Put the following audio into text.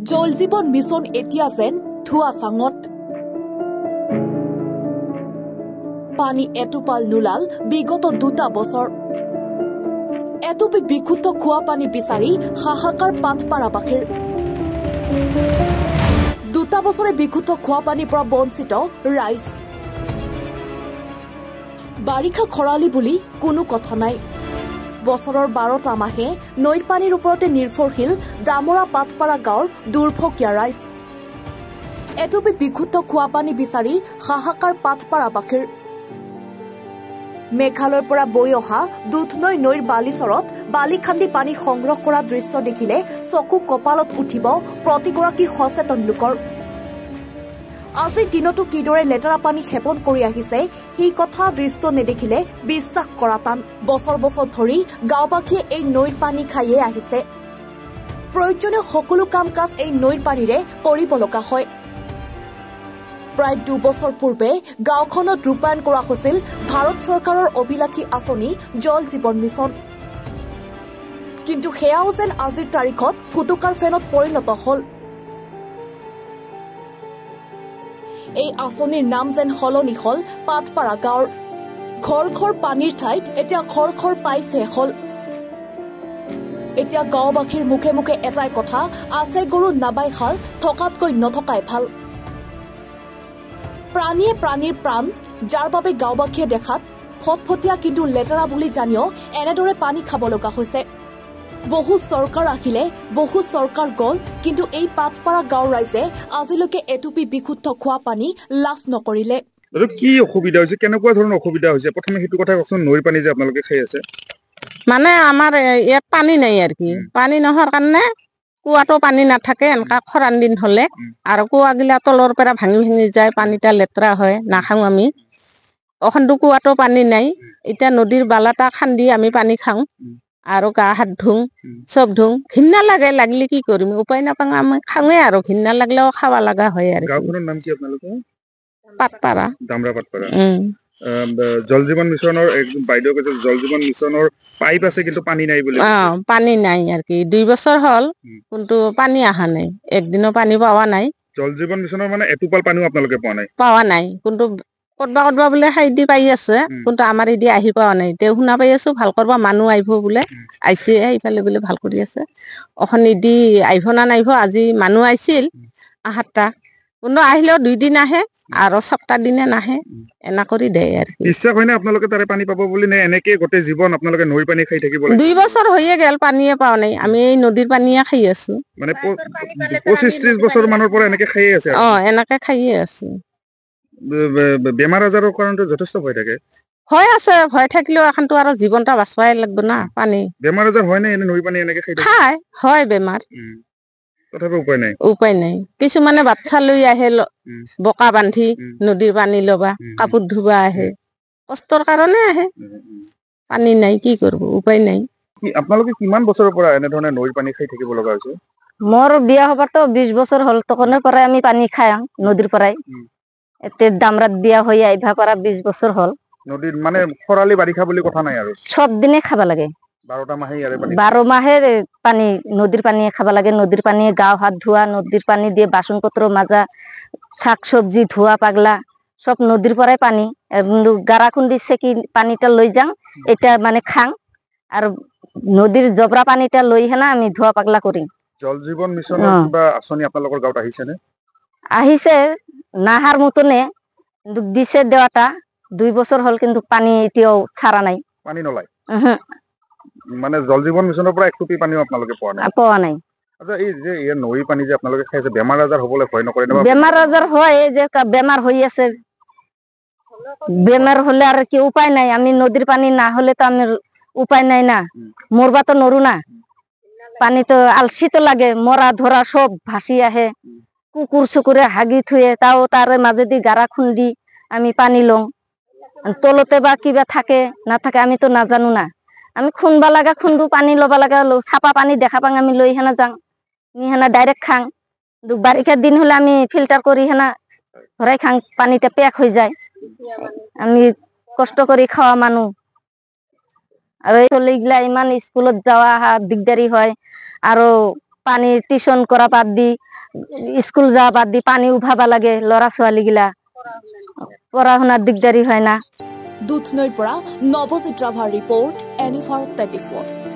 জল জীৱন মিছন এতিয়া যেন ধোৱা চাঙত পানী এটোপাল নোলাল বিগত 2টা বছৰ এটুপি বিশুদ্ধ খোৱা পানী বিচাৰি হাহাকাৰ পাটপাৰাবাসীৰ 2টা বছৰে বিশুদ্ধ খোৱা পানীৰ পৰা বঞ্চিত ৰাইজ বাৰিষা খৰালি বুলি কোনো কথা নাই বছৰৰ 12টা মাহে নৈৰ পানীৰ ওপৰতে নিৰ্ভৰশীল ডামৰা পাটপাৰা গাঁৱৰ দুৰ্ভগীয়া ৰাইজ এটুপি বিশুদ্ধ খোৱা পানী বিচাৰি হাহাকাৰ পাটপাৰাবাসীৰ মেঘালয়ৰ পৰা বৈ অহা দুধনৈ নৈৰ বালিচৰত বালি খান্দি পানী সংগ্ৰহ কৰা দৃশ্য দেখিলে চকু কপালত উঠিব প্ৰতিগৰাকী সচেতন লোকৰ আজিৰ দিনতো কিদৰে লেতেৰা পানী সেৱন কৰি আহিছে সেই কথা দৃশ্য নেদেখিলে বিশ্বাস কৰা টান বছৰ বছৰ ধৰি গাঁওবাসীয়ে এই নৈৰ পানী খাইয়ে আহিছে প্ৰয়োজনীয় সকলো কাম কাজ এই নৈৰ পানীৰে কৰিব লগা হয় প্ৰায় 2 বছৰ পূৰ্বে গাঁওখনত ৰূপায়ণ কৰা হৈছিল ভাৰত চৰকাৰৰ অভিলাষী আঁচনি জল জীৱন মিছন কিন্তু সেয়াও যেন আজিৰ তাৰিখত ফুটুকাৰ ফেনত পৰিণত হ'ল এই আঁচনিৰ নাম যেন সলনি হ'ল পাটপাৰা গাঁৱৰ ঘৰ ঘৰ পানীৰ ঠাইত এতিয়া ঘৰ ঘৰ পাইপহে হ'ল এতিয়া গাঁওবাসীৰ মুখে মুখে এটাই কথা আছে গৰু নাবাই খাল থকাতকৈ নথকাই ভাল প্ৰাণীয়ে প্ৰাণীৰ প্ৰাণ যাৰ বাবে গাঁওবাসীয়ে দেখাত ফটফটীয়া কিন্তু লেতেৰা বুলি জানিও এনেদৰে পানী খাব লগা হৈছে বহু চৰকাৰ আহিলে বহু চৰকাৰ গল কিন্তু এই পাটপাৰা গাঁৱৰ ৰাইজে আজিলৈকে এটুপি বিশুদ্ধ খোৱা পানী লাভ নকৰিলে কি অসুবিধা হৈছে কেনেকুৱা ধৰণৰ অসুবিধা হৈছে প্ৰথমে সেইটো কথা কওকচোন নৈৰ পানী যে আপোনালোকে খাই আছে মানে আমাৰ ইয়াত পানী নাই আৰ কি পানী নহৰ কাৰণে কুয়াটো পানী নাথাকে এনেকা খৰান দিন হলে আৰু কুয়াগিলা তলৰ পৰা ভাঙি ভাঙি যায় পানীটা লেতেৰা হয় নাখাওঁ আমি অখনটো কুয়াটো পানী নাই এতিয়া নদীৰ বালাটা খান্দি আমি পানী খাওঁ আৰু গা হাত ধুং সব ধুং ঘিন্না লাগে লাগলি কি কৰিম উপায় নাপাং আমি খাওঁৱে আৰু ঘিন্না লাগলেও খাওয়া লাগা হয় আৰু গাঁওখনৰ নাম কি আপোনালোকৰ পাটপাৰা ডামৰা পাটপাৰা জল জীৱন মিছনৰ একদম বাইদেউ কৈছে জল জীৱন মিছনৰ পাইপ আছে কিন্তু পানী নাই বুলি পানী নাই আৰ কি 2 বছৰ হল কিন্তু পানী আহা নাই একদিনও পানী পাওয়া নাই জল জীৱন মিছনৰ মানে এটোপাল পানীও আপোনালোকে পাওয়া নাই কিন্তু কতবা কতবা বোলে হাইদি পাই আছে কিন্তু আমাৰ ইদি আহি পাওয়া নাই তে শুনা পাই আছো ভাল কৰবা মানুহ আইব বোলে আইছে ইফালে বোলে ভাল কৰি আছে অখন ইদি আইব না নাইব আজি মানুহ আইছিল 8টা কিন্তু আহিলেও 2 দিন আহে আৰু 7টা দিনে নাহে এনা কৰি দেয় আৰ কি ইচ্ছা হয় না আপোনালোকে তাৰে পানী পাব বুলি নে এনেকে গতে জীৱন আপোনালোকে নৈ পানী খাই থাকিব লাগে 2 বছৰ হৈয়ে গেল পানীয়ে পাও নাই আমি এই নদীৰ পানীয়ে খাই আছো মানে 25-30 বছৰ মানৰ পৰা এনেকে খাই আছে এনেকে খাইয়ে আছো বেমাৰ আজাৰৰ কাৰণটো যথেষ্ট ভয় থাকে হয় আছে ভয় থাকিলেও এখনটো আৰু জীৱনটা বাঁচবাই লাগব না পানী বেমাৰ আজাৰ হয় না এনে নৈ পানী এনেকে খাই খাই হয় বেমাৰ তথাপি উপায় নাই কিছুমানে বাচ্চা লৈ আহে বকা বান্ধি নদীৰ পানী লবা কাপোৰ ধুবা আহে কষ্টৰ কাৰণে আহে পানী নাই কি কৰব উপায় নাই আপোনালোকে কিমান বছৰৰ পৰা এনে ধৰণে নৈৰ পানী খাই থাকিব লগা হৈছে মোৰ বিয়া হবাৰ তো 20 বছৰ হল তখনৰ পৰাই আমি পানী খাই নদীৰ পৰাই এতে দামৰাত বিয়া হৈ আইভা পৰা 20 বছৰ হল নদীৰ মানে খৰালি বাৰিষা বুলি কথা নাই আৰু সব দিনে খাবা লাগে 12টা মাহে ইয়াৰে পানী 12 মাহে পানী নদীৰ পানী খাবা লাগে নদীৰ পানী গাও হাত ধোৱা নদীৰ পানী দিয়ে বাসন পত্ৰ মাজা শাক সবজি ধোৱা পাগলা সব নদীৰ পৰাই পানী গাৰা খুন্দি সেকি পানীটা লৈ যাং এটা মানে খাং আৰু নদীৰ জবৰা পানীটা লৈ হেনা আমি ধোৱা পাগলা কৰিম জল জীৱন মিছনৰ কিবা আঁচনি আপোনালোকৰ গাঁৱত আহিছে নে আহিছে নাহাৰ মতনে দিছে দেওয়াটা 2 বছৰ হল কিন্তু পানী এতিয়াও ছাৰা নাই পানী নলাই মানে জল জীৱন মিছনৰ পৰা একটুপি পানীও আপোনালোকে পোৱা নাই আচ্ছা এই যে এই নৈ পানী যে আপোনালোকে খাইছে বেমাৰ আজাৰ হ'বলৈ ভয় নকৰে না বেমাৰ আজাৰ হয় যে বেমাৰ হৈ আছে বেমাৰ হলে আর কি উপায় নাই আমি নদীর পানি না হলে তো আমি উপায় নাই না মরবা তো নরু না পানি তো আলসি তো লাগে মরা ধরা সব ভাসি আহে কুকুর চুকুরে হাগি থুয়ে তাও তার মাজেদি গারা খুন্দি আমি পানি লং তলতে বা কিবা থাকে না থাকে আমি তো নাজানো না আমি খুনবা লাগা খুন্দু পানি লবা লাগা ছাপা পানি দেখা পাং আমি লৈ হেনা যাং নি হেনা ডাইরেক্ট খাং বারিষার দিন হলে আমি ফিল্টার করি হেনা ভরাই খাং পানিটা পেক হয়ে যায় আমি কষ্ট করে খাওয়া মানুষ আর এই চলে গিলা ইমান স্কুলত যাওয়া দিগদারি হয় আর পানী টিউশন কৰা বাদ দি স্কুল যাওয়া বাদ দি পানী উঠাবা লাগে ল'ৰা ছোৱালী গিলা পঢ়া শুনাৰ দিগদাৰি হয় না দুধনৈৰ পৰা নৱজিৎ ৰাভাৰ ৰিপৰ্ট NFR 34